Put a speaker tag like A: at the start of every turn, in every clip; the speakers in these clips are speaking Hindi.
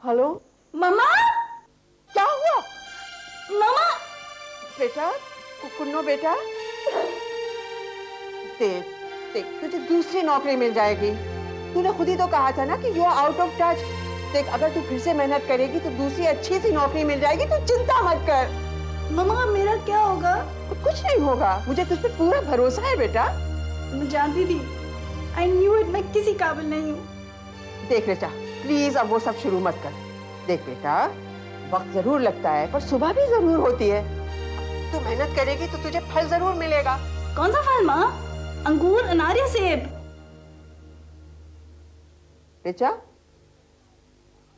A: हेलो
B: मम्मा,
A: क्या हुआ?
B: मम्मा।
A: बेटा कुन्नो बेटा, देख देख तुझे दूसरी नौकरी मिल जाएगी। तूने खुद ही तो कहा था ना कि you are out of touch. देख अगर तू फिर से मेहनत करेगी तो दूसरी अच्छी सी नौकरी मिल जाएगी, तू चिंता मत कर।
B: मम्मा मेरा क्या होगा?
A: कुछ नहीं होगा, मुझे तुझ पे पूरा भरोसा है बेटा।
B: मैं जानती थी, I knew it, मैं किसी काबिल नहीं हूँ।
A: देख बेटा प्लीज अब वो सब शुरू मत कर। देख बेटा वक्त जरूर लगता है पर सुबह भी जरूर होती है। तू मेहनत करेगी तो तुझे फल जरूर मिलेगा।
B: कौन सा फल माँ? अंगूर, अनार या सेब?
A: बेटा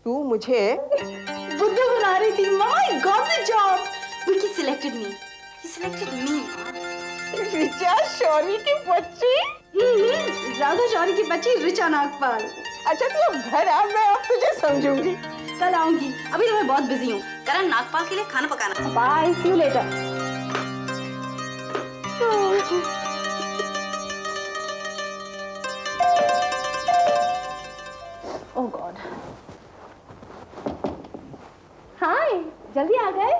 A: तू मुझे
B: बुद्धू बना रही थी। मम्मा I got the job. Vicky selected me. He selected me.
A: Richa Shauri की बच्ची।
B: राधा शौरी की बच्ची रिचा नागपाल।
A: अच्छा तू अब घर आ, मैं अब तुझे समझूंगी।
B: कल आऊंगी, अभी तो मैं बहुत बिजी हूँ। करण नागपाल के लिए खाना पकाना। Bye, see you later. Oh God. Hi, जल्दी आ गए?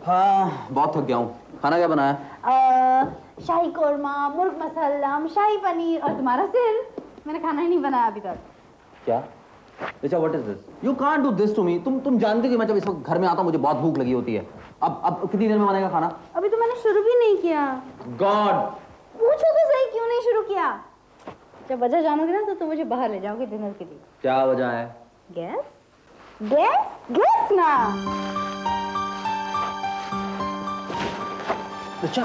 C: हाँ बहुत थक गया हूँ। खाना क्या बनाया?
B: शाही कोरमा, मुर्ग मसल्लम, शाही पनीर और तुम्हारा सिर। मैंने खाना ही नहीं बनाया अभी तक।
C: क्या? Richa what is this? You can't do this to me. तुम जानते हो कि मैं जब इस वक्त घर में आता हूँ मुझे बहुत भूख लगी होती है। अब कितनी देर में बनेगा खाना?
B: अभी तो मैंने शुरू भी नहीं किया।
C: गॉड,
B: पूछो तो सही क्यों नहीं शुरू किया? जब वजह जानोगे ना तो तुम मुझे बाहर ले जाओगे डिनर के लिए।
C: क्या वजह है?
B: गैस गैस गैस ना।
C: रिचा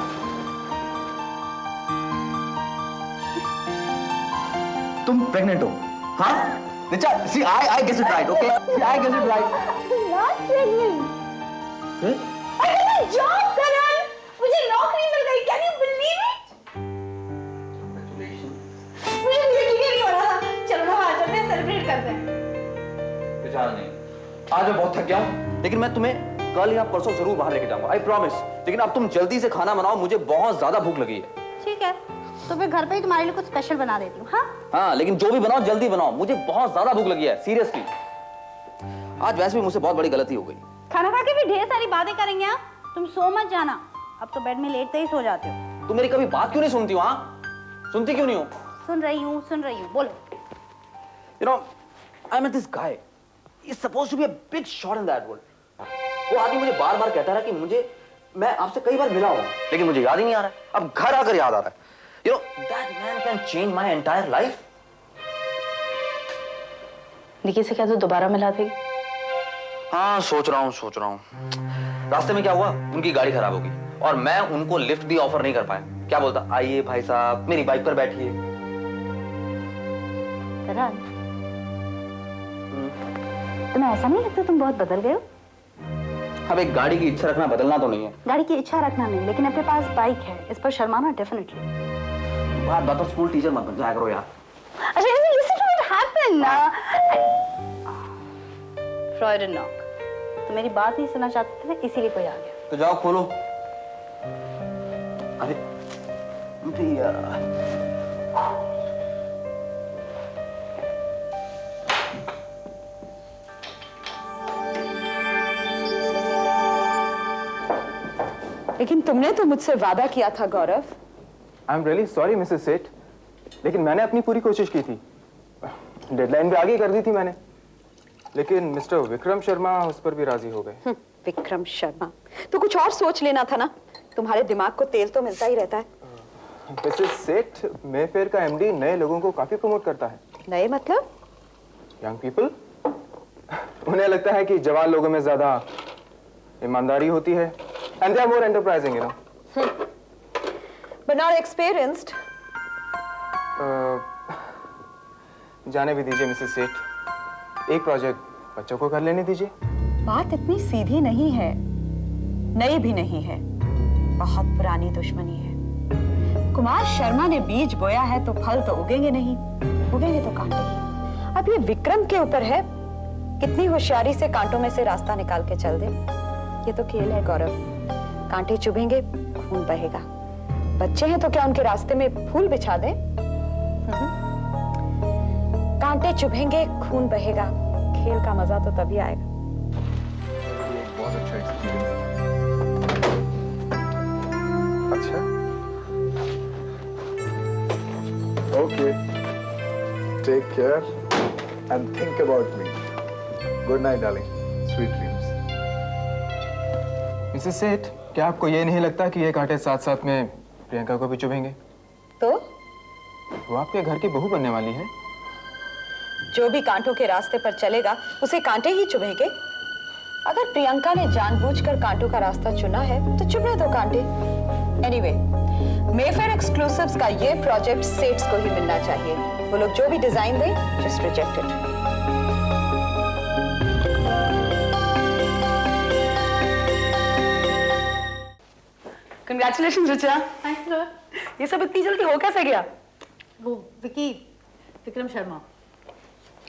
C: तुम प्रेग्नेंट हो? हाँ Richa, see I guess it right, okay? I guess it right.
B: Not pregnant.
C: फिर?
B: I got a job, Karan. मुझे नौकरी मिल गई। Can you believe it? मुझे यकीन नहीं हो रहा था। चलो ना बाहर चलते हैं, सेलिब्रेट करते हैं।
C: रिचा नहीं, आज मैं बहुत थक गया हूँ लेकिन मैं तुम्हें कल या परसों जरूर बाहर लेके जाऊंगा, आई प्रॉमिस। लेकिन अब तुम जल्दी से खाना बनाओ, मुझे बहुत ज्यादा भूख लगी है।
B: ठीक है, तो फिर घर पे ही तुम्हारे लिए कुछ स्पेशल बना देती हूँ।
C: हाँ लेकिन जो भी बनाओ जल्दी बनाओ, मुझे बहुत ज्यादा भूख लगी है सीरियसली। आज वैसे भी मुझसे बहुत बड़ी गलती हो गई।
B: खाना खा के भी ढेर सारी बातें करेंगे। तुम सो मत जाना, अब तो बेड में लेटते ही सो जाते हो।
C: तुम मेरी कभी बात क्यों नहीं सुनती हो? हाँ सुनती क्यों नहीं हो?
B: सुन रही हूँ, बोलो।
C: You know, I met this guy. He's supposed to be a big shot in that world. वो आदमी मुझे बार बार कहता रहा कि मैं आपसे कई बार मिला हूँ लेकिन मुझे याद ही नहीं आ रहा है। अब घर आकर याद आ रहा है। You know, that man can change my entire life.
B: निकी से क्या तू दोबारा मिला थी?
C: हाँ सोच रहा हूँ। रास्ते में क्या हुआ, उनकी गाड़ी खराब हो गई और मैं उनको लिफ्ट भी ऑफर नहीं कर पाया। क्या बोलता, आइए भाई साहब मेरी बाइक पर बैठिए।
B: करण, तुम्हें ऐसा नहीं लगता तुम बहुत बदल गए हो?
C: अब एक गाड़ी की इच्छा रखना बदलना तो नहीं है।
B: गाड़ी की इच्छा रखना नहीं, लेकिन अपने पास बाइक है, इस पर शर्माना डेफिनेटली।
C: बात तो स्कूल टीचर मत बन जाया करो यार।
B: अच्छा listen to what happened ना। फ्रॉइडन नॉक। तो मेरी बात नहीं सुनना चाहते थे ना, इसीलिए कोई आ गया।
C: तो जाओ खोलो। अरे भैया
D: लेकिन तुमने तो मुझसे वादा किया था Gaurav.
E: I am really sorry Mrs Seth, लेकिन मैंने अपनी पूरी कोशिश की थी। डेडलाइन भी आगे कर दी थी मैंने, लेकिन मिस्टर विक्रम शर्मा उस पर भी राजी हो गए।
D: विक्रम शर्मा, तो कुछ और सोच लेना था ना, तुम्हारे दिमाग को तेल तो मिलता ही रहता है।
E: मिसेस सेठ, मेफेयर का एमडी नए लोगों को काफी प्रमोट करता है।
D: नए मतलब?
E: Young people. उन्हें लगता है कि जवान लोगों में ज्यादा ईमानदारी होती है and they are more enterprising, you know.
D: But not experienced.
E: जाने भी दीजिए मिसेस सेठ, एक प्रोजेक्ट बच्चों को कर लेने दीजिए।
D: बात इतनी सीधी नहीं है, नई भी नहीं है, बहुत पुरानी दुश्मनी है। कुमार शर्मा ने बीज बोया है तो फल तो उगेंगे नहीं, उगेंगे तो कांटे ही। अब ये विक्रम के ऊपर है, कितनी होशियारी से कांटों में से रास्ता निकाल के चल दे। ये तो खेल है गौरव, कांटे चुभेंगे खून बहेगा। बच्चे हैं तो क्या उनके रास्ते में फूल बिछा दें? कांटे चुभेंगे खून बहेगा, खेल का मजा तो तभी आएगा।
F: बहुत अच्छा एक्सपीरियंस। अच्छा, okay, take care and think about me. Good night darling, sweet dreams.
E: Mrs Seth, क्या आपको ये नहीं लगता कि ये कांटे साथ साथ में प्रियंका को भी चुभेंगे?
D: तो
E: वो आपके घर की बहू बनने वाली है।
D: जो भी कांटों के रास्ते पर चलेगा उसे कांटे ही चुभेंगे। अगर प्रियंका ने जानबूझकर कांटों का रास्ता चुना है तो चुभने दो कांटे। एनीवे, मेफेयर एक्सक्लूसिव्स का ये प्रोजेक्ट सेट्स को ही मिलना चाहिए। वो लोग जो भी डिजाइन दें, just reject it.
G: Congratulations Richa.
B: Thanks sir.
G: ये सब इतनी जल्दी हो कैसे गया?
B: वो विक्रम शर्मा,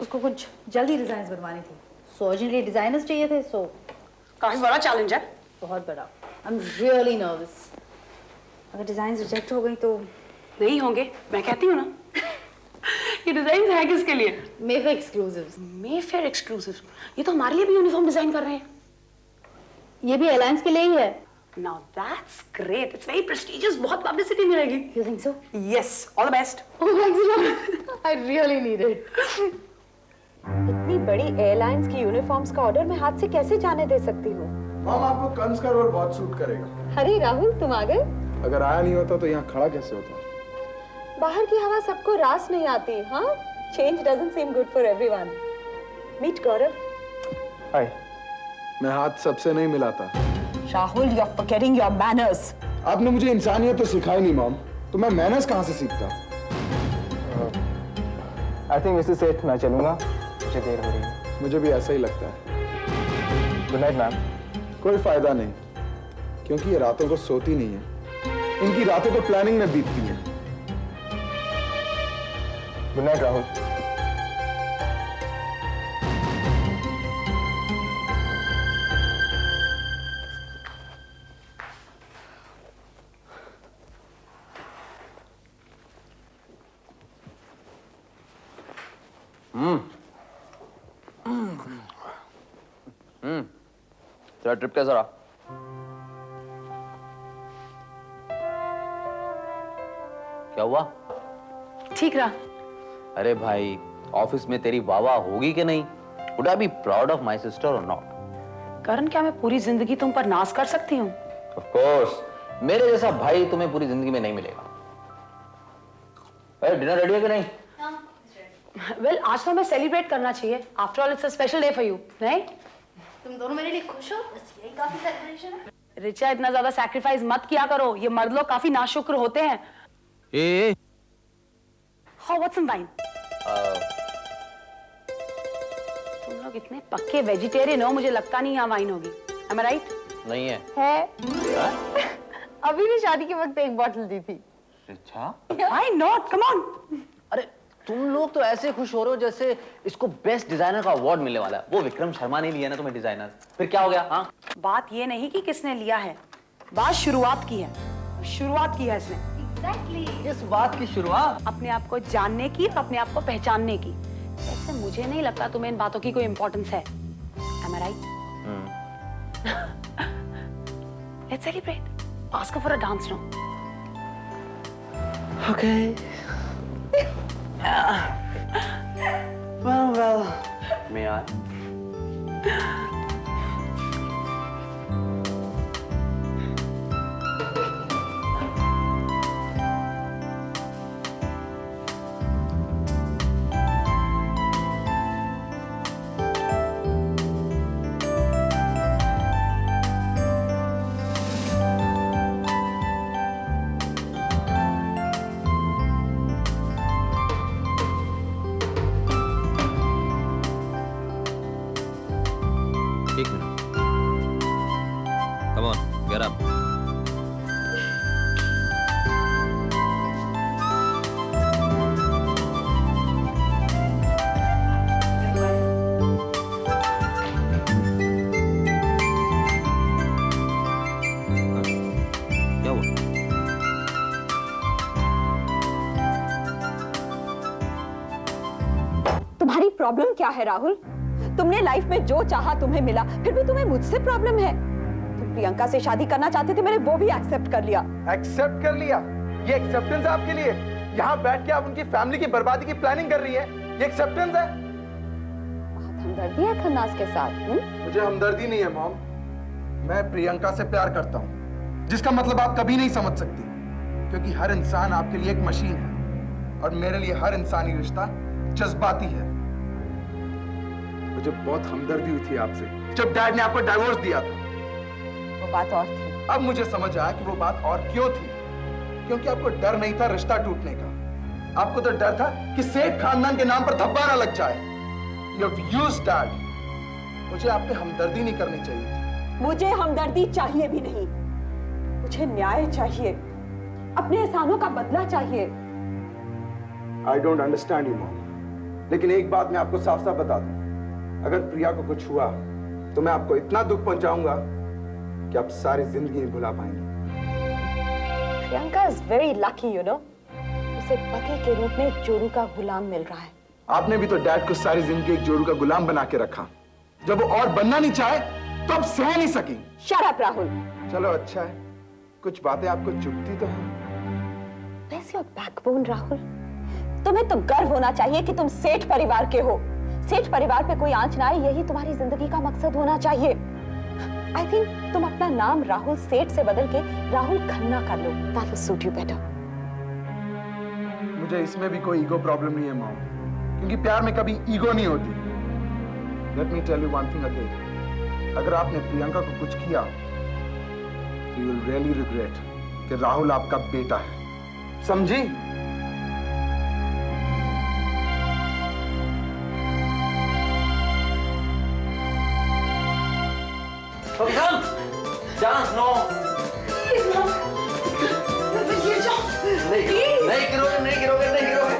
B: उसको कुछ जल्दी डिजाइन बनवानी थी, सो अर्जेंटली डिजाइनर्स चाहिए थे, सो
G: काफी बड़ा चैलेंज है।
B: बहुत बड़ा। आई एम रियली नर्वस। अगर डिजाइन रिजेक्ट हो गई तो
G: नहीं होंगे, मैं कहती हूँ ना। ये डिजाइन है किसके लिए?
B: Mayfair exclusives.
G: Mayfair exclusive. ये तो हमारे लिए भी यूनिफॉर्म डिजाइन कर रहे हैं।
B: ये भी एयरलाइंस के लिए ही है।
G: Now that's great. It's very prestigious. बहुत publicity मिलेगी।
B: You think so?
G: Yes. All the best.
B: Oh, thanks a lot. I really need it.
D: इतनी बड़ी एयरलाइंस की यूनिफॉर्म्स का ऑर्डर मैं हाथ से कैसे जाने दे सकती हूँ?
F: मॉम, आपको कंस का रोल बहुत सूट करेगा।
D: अरे राहुल, तुम आ गए?
F: अगर आया नहीं होता तो यहाँ खड़ा कैसे होता?
D: बाहर की हवा सबको रास नहीं आती, हाँ? Change doesn't seem good for everyone. Meet गौरव।
E: हाय।
F: मैं हाथ सबसे नहीं मिलाता।
D: Rahul, you're forgetting your manners.
F: आपने मुझे इंसानियत तो सिखाई नहीं मॉम, तो मैं मैनर्स कहाँ से सीखता?
E: आई थिंक मिसेस सेठ, मैं चलूंगा, मुझे देर हो रही है।
F: मुझे भी ऐसा ही लगता है।
E: Good night ma'am.
F: कोई फायदा नहीं, क्योंकि ये रातों को सोती नहीं है। इनकी रातें तो प्लानिंग में बीतती हैं।
E: Good night Rahul.
C: तेरा ट्रिप कैसा रहा? क्या हुआ?
G: ठीक रहा।
C: अरे भाई, ऑफिस में तेरी वाह वाह होगी कि नहीं? Would I be proud of my sister or not?
G: करण, क्या मैं पूरी जिंदगी तुम पर नाज कर सकती हूँ?
C: Of course, मेरे जैसा भाई तुम्हें पूरी जिंदगी में नहीं मिलेगा। अरे डिनर रेडी है कि नहीं?
G: Well, आज तो हमें सेलिब्रेट करना चाहिए। After all, it's a special day for you, नहीं?
B: तुम दोनों मेरे लिए खुश हो, बस यही काफी सेलिब्रेशन है।
G: रिचा, इतना ज्यादा सैक्रिफाइस मत किया करो। ये मर्द लोग काफी नाशुक्र होते हैं। How, what's some wine? तुम लोग इतने पक्के वेजिटेरियन हो, मुझे लगता नहीं यहाँ वाइन होगी। Am I right?
C: नहीं है।
D: है? अभी भी शादी के वक्त एक बॉटल दी थी।
C: अच्छा?
G: Why not? Come on.
C: अरे तुम लोग तो ऐसे खुश हो रहे हो जैसे इसको बेस्ट डिजाइनर का अवार्ड मिलने वाला है। वो विक्रम शर्मा ने लिया ना तुम्हें डिजाइनर, फिर क्या हो गया? हाँ,
G: बात ये नहीं कि किसने लिया है, बात शुरुआत की है। शुरुआत की है इसने।
B: Exactly.
C: इस बात की शुरुआत
G: अपने आप को जानने की और अपने आप को पहचानने की। वैसे मुझे नहीं लगता तुम्हें इन बातों की कोई इंपॉर्टेंस है। Am I right? Let's celebrate. Ask her for a dance now.
C: Okay. Well. May I? एक minute. Come on, get up. क्या हुआ?
D: तुम्हारी प्रॉब्लम क्या है राहुल? तुमने लाइफ में जो चाहा तुम्हें मिला, फिर भी तुम्हें मुझसे प्रॉब्लम है। तुम प्रियंका से शादी करना चाहते थे, मैंने वो भी एक्सेप्ट कर लिया।
F: एक्सेप्ट कर लिया? ये एक्सेप्टेंस है आपके लिए? यहाँ बैठ के आप उनकी फैमिली की बर्बादी की प्लानिंग कर रही है, ये एक्सेप्टेंस है?
D: बहुत हमदर्दी है खन्नास के साथ।
F: मुझे हमदर्दी नहीं है मॉम, मैं प्रियंका से प्यार करता हूँ, जिसका मतलब आप कभी नहीं समझ सकती, क्योंकि हर इंसान आपके लिए एक मशीन है और मेरे लिए हर इंसानी रिश्ता जज्बाती है। मुझे बहुत हमदर्दी हुई थी आपसे जब डैड ने आपको डाइवोर्स दिया था।
D: वो बात और थी।
F: अब मुझे समझ आया कि वो बात और क्यों थी, क्योंकि आपको डर नहीं था रिश्ता टूटने का, आपको तो डर था कि सेठ खानदान के नाम पर धब्बा ना लग जाए। You have used Dad. मुझे आप पे हमदर्दी नहीं करनी चाहिए थी।
D: मुझे हमदर्दी चाहिए भी नहीं, मुझे न्याय चाहिए, अपने एहसानों का बदला चाहिए।
F: I don't understand you, Mom. लेकिन एक बात मैं आपको साफ साफ बता दूं, अगर प्रिया को कुछ हुआ तो मैं आपको इतना दुख पहुंचाऊंगा कि आप सारी जिंदगी नहीं भुला पाएंगे।
D: Priyanka is very lucky, you know, उसे पति के रूप में जोरू का गुलाम मिल रहा है।
F: आपने भी तो डैड को सारी जिंदगी एक जोरू का गुलाम बना के रखा, जब वो और बनना नहीं चाहे तो अब सह नहीं सकी।
D: Shut up Rahul.
F: चलो अच्छा है, कुछ बातें आपको चुभती तो हैं।
D: Where's your backbone, Rahul? तुम्हें तो गर्व होना चाहिए कि तुम सेठ परिवार के हो। सेठ परिवार पे कोई आंच ना आए, यही तुम्हारी जिंदगी का मकसद होना चाहिए। I think तुम अपना नाम राहुल सेठ से बदल के राहुल खन्ना कर लो। That will suit you better.
F: मुझे इसमें भी कोई ईगो प्रॉब्लम नहीं है मॉम, क्योंकि प्यार में कभी ईगो नहीं होती। Let me tell you one thing again. अगर आपने प्रियंका को कुछ किया, you will really regret कि राहुल आपका बेटा है, समझी?
C: विक्रम, जान, नो। नहीं गिरोगे, नहीं गिरोगे, नहीं गिरोगे।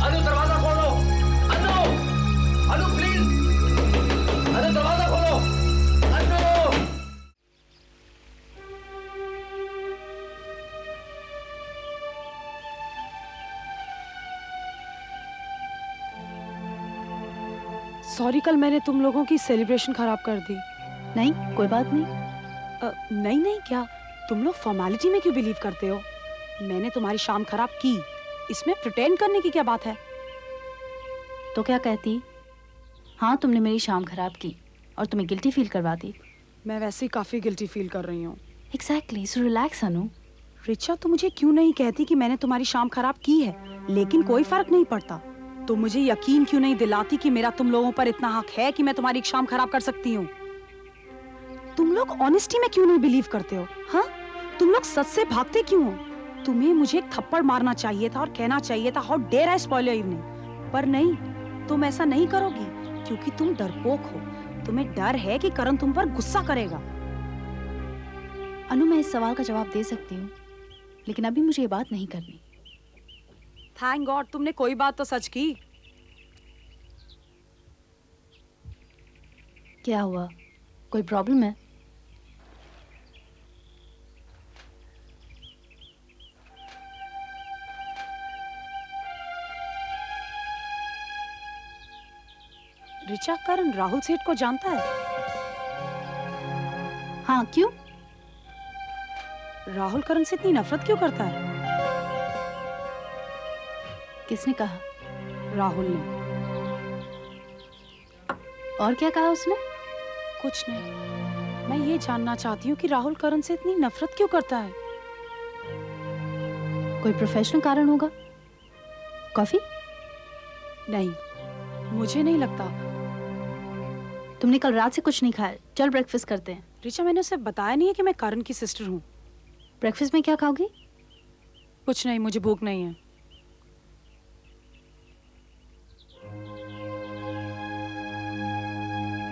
C: अनु, दरवाजा खोलो। अनु प्लीज, अनु दरवाजा खोलो। अनु।
G: सॉरी, कल मैंने तुम लोगों की सेलिब्रेशन खराब कर दी।
B: नहीं, कोई बात नहीं।
G: नहीं, क्या तुम लोग फॉर्मेलिटी में क्यों बिलीव करते हो? मैंने तुम्हारी शाम खराब की, इसमें प्रिटेंड करने की क्या बात है?
B: तो क्या कहती? हाँ, तुमने मेरी शाम खराब की और तुम्हें गिल्टी फील करवाती।
G: मैं वैसे ही काफी गिल्टी फील कर रही हूँ।
B: एग्जैक्टली, सो रिलैक्स अनु।
G: रिचा, तू मुझे क्यों नहीं कहती कि मैंने तुम्हारी शाम खराब की है, लेकिन कोई फर्क नहीं पड़ता? तो मुझे यकीन क्यों नहीं दिलाती कि मेरा तुम लोगों पर इतना हक है कि मैं तुम्हारी शाम खराब कर सकती हूँ? तुम लोग ऑनेस्टी में क्यों नहीं बिलीव करते हो? हाँ, तुम लोग सच से भागते क्यों हो? तुम्हें मुझे एक थप्पड़ मारना चाहिए था और कहना चाहिए था, how dare I spoil your evening, पर नहीं, तुम ऐसा नहीं करोगी क्योंकि तुम डरपोक हो। तुम्हें डर है कि करण तुम पर गुस्सा करेगा।
B: अनु, मैं इस सवाल का जवाब दे सकती हूँ, लेकिन अभी मुझे ये बात नहीं करनी।
G: थैंक गॉड, तुमने कोई बात तो सच की।
B: क्या हुआ, कोई प्रॉब्लम है?
G: रिचा, करण राहुल सेठ को जानता है?
B: हाँ, क्यों?
G: राहुल करण से इतनी नफरत क्यों करता है?
B: किसने कहा?
G: राहुल ने।
B: और क्या कहा उसने?
G: कुछ नहीं, मैं ये जानना चाहती हूँ कि राहुल करण से इतनी नफरत क्यों करता है?
B: कोई प्रोफेशनल कारण होगा। कॉफी?
G: नहीं, मुझे नहीं लगता।
B: तुमने कल रात से कुछ नहीं खाया, चल ब्रेकफास्ट करते हैं।
G: रिचा, मैंने उसे बताया नहीं है कि मैं करण की सिस्टर हूँ।
B: ब्रेकफास्ट में क्या खाओगी?
G: कुछ नहीं, मुझे भूख नहीं है।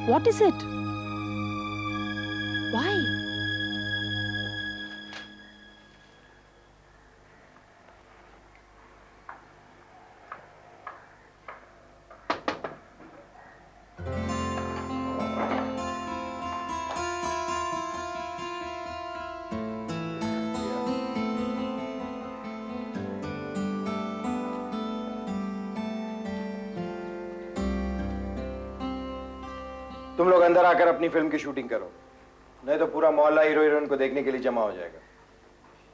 G: What is it? Why?
H: तुम लोग अंदर आकर अपनी फिल्म की शूटिंग करो, नहीं तो पूरा मोहल्ला हीरो हीरोइन को देखने के लिए जमा हो जाएगा।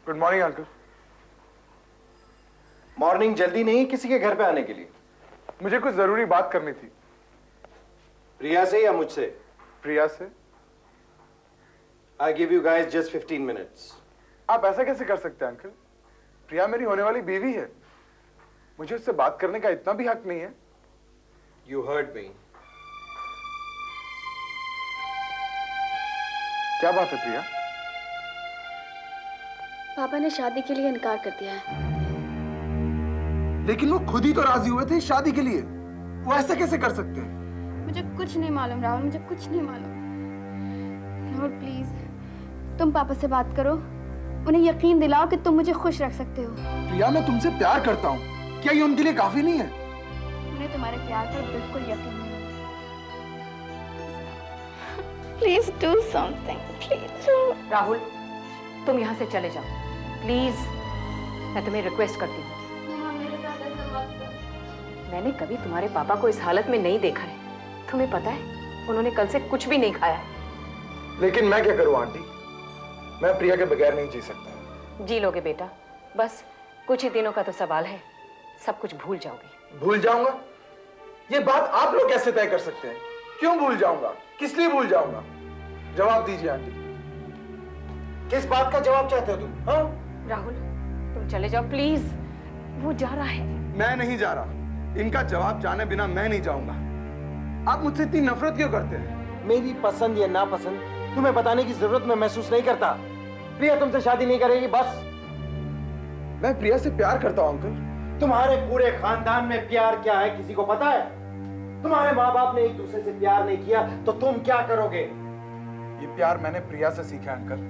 F: Good morning uncle.
H: मॉर्निंग जल्दी नहीं, किसी के घर पे आने के लिए।
F: मुझे कुछ जरूरी बात करनी थी।
H: प्रिया से या मुझसे?
F: प्रिया से।
H: I give you guys just 15 minutes.
F: आप ऐसा कैसे कर सकते हैं अंकल? प्रिया मेरी होने वाली बीवी है, मुझे उससे बात करने का इतना भी हक नहीं है।
H: You heard me.
F: क्या बात है प्रिया?
I: पापा ने शादी के लिए इनकार कर दिया है।
F: लेकिन वो खुद ही तो राजी हुए थे शादी के लिए, वो ऐसा कैसे कर सकते हैं?
I: मुझे कुछ नहीं मालूम राहुल, मुझे कुछ नहीं मालूम। राहुल प्लीज तुम पापा से बात करो, उन्हें यकीन दिलाओ कि तुम मुझे खुश रख सकते हो।
F: प्रिया मैं तुमसे प्यार करता हूँ, क्या ये उनके लिए काफी नहीं है?
I: उन्हें तुम्हारे प्यार पर बिल्कुल यकीन नहीं है। Please do something, please.
B: Rahul तुम यहाँ से चले जाओ प्लीज, मैं तुम्हें रिक्वेस्ट करती हूँ। मैंने कभी तुम्हारे पापा को इस हालत में नहीं देखा है। तुम्हें पता है उन्होंने कल से कुछ भी नहीं खाया है।
F: लेकिन मैं क्या करूँ आंटी, मैं प्रिया के बगैर नहीं जी सकता।
B: जी लोगे बेटा, बस कुछ ही दिनों का तो सवाल है, सब कुछ भूल जाओगे।
F: भूल जाऊंगा? ये बात आप लोग कैसे तय कर सकते हैं? क्यों भूल जाऊंगा, किस लिए भूल जाऊंगा? जवाब दीजिए आंटी।
H: किस बात का जवाब चाहते हो तुम? हाँ?
B: राहुल तुम चले जाओ प्लीज, वो जा रहा है।
F: मैं नहीं जा रहा, इनका जवाब जाने बिना मैं नहीं जाऊंगा। आप मुझसे इतनी नफरत क्यों करते हैं?
H: मेरी पसंद या नापसंद तुम्हें बताने की जरूरत मैं महसूस नहीं करता। प्रिया तुमसे शादी नहीं करेगी, बस।
F: मैं प्रिया से प्यार करता हूं अंकल।
H: तुम्हारे पूरे खानदान में प्यार क्या है किसी को पता है? तुम्हारे माँ बाप ने एक दूसरे से प्यार नहीं किया तो तुम क्या करोगे?
F: ये प्यार मैंने प्रिया से सीखा है अंकल,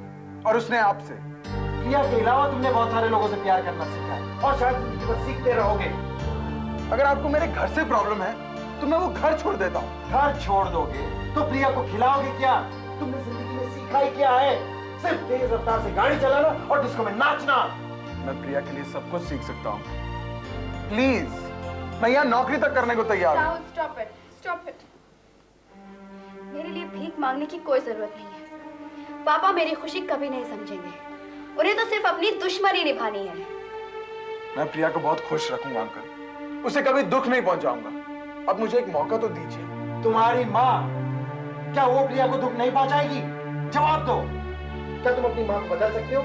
F: और उसने आपसे।
H: प्रिया के अलावा तुमने बहुत सारे लोगों से प्यार करना सीखा है और शायद जिंदगी भर सीखते रहोगे।
F: अगर आपको मेरे घर से प्रॉब्लम है तो मैं वो घर छोड़ देता हूँ।
H: घर छोड़ दोगे तो प्रिया को खिलाओगे क्या? तुमने जिंदगी में सीखा ही क्या है? सिर्फ तेज रफ्तार से गाड़ी चलाना और डिस्को में नाचना।
F: मैं प्रिया के लिए सब कुछ सीख सकता हूँ। प्लीज, मैं यहाँ नौकरी तक करने को तैयार हूँ।
I: Rahul stop it, stop it. मेरे लिए भीख मांगने की कोई जरूरत नहीं है। पापा मेरी खुशी कभी नहीं समझेंगे, उन्हें तो सिर्फ अपनी दुश्मनी निभानी है।
F: मैं प्रिया को बहुत खुश रखूंगा अंकल, उसे कभी दुख नहीं पहुंचाऊंगा। अब मुझे एक मौका तो दीजिए।
H: तुम्हारी माँ, क्या वो प्रिया को दुख नहीं पहुंचाएगी? जवाब दो। क्या तुम अपनी माँ को बदल सकते हो?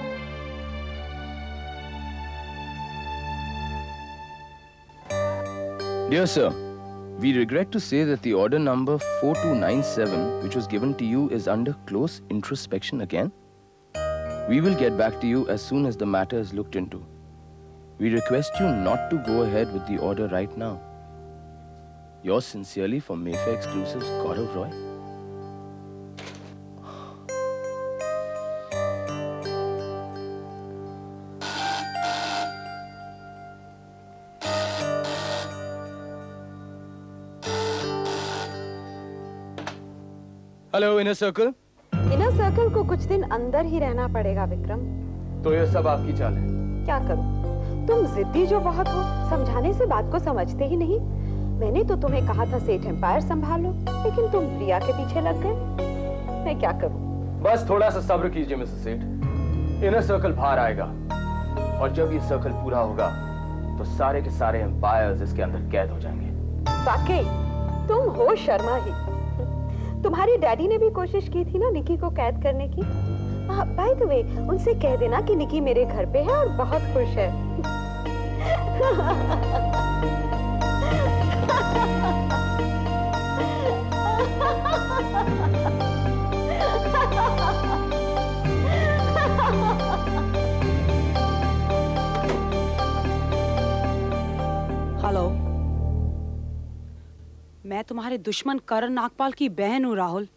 J: Dear sir, we regret to say that the order number 4297, which was given to you, is under close introspection again. We will get back to you as soon as the matter is looked into. We request you not to go ahead with the order right now. Yours sincerely for Mayfair Exclusives, Gaurav Roy. Hello inner circle.
A: Inner circle को कुछ दिन अंदर ही रहना पड़ेगा विक्रम।
E: तो ये सब आपकी चाल है?
A: क्या करूं? तुम जिद्दी जो बहुत हो, समझाने से बात को समझते ही नहीं। मैंने तो तुम्हें कहा था सेठ एम्पायर संभालो, लेकिन तुम प्रिया के पीछे लग गए। मैं क्या करूं?
E: बस थोड़ा सा सब्र कीजिए मिसेस सेठ, इनर सर्कल बाहर आएगा और जब ये सर्कल पूरा होगा तो सारे के सारे एम्पायर्स इसके अंदर कैद हो जाएंगे।
A: वाकई तुम हो शर्मा ही। तुम्हारे डैडी ने भी कोशिश की थी ना निकी को कैद करने की। बाय द वे, उनसे कह देना कि निकी मेरे घर पे है और बहुत खुश है।
G: हेलो, मैं तुम्हारे दुश्मन करण नागपाल की बहन हूँ राहुल।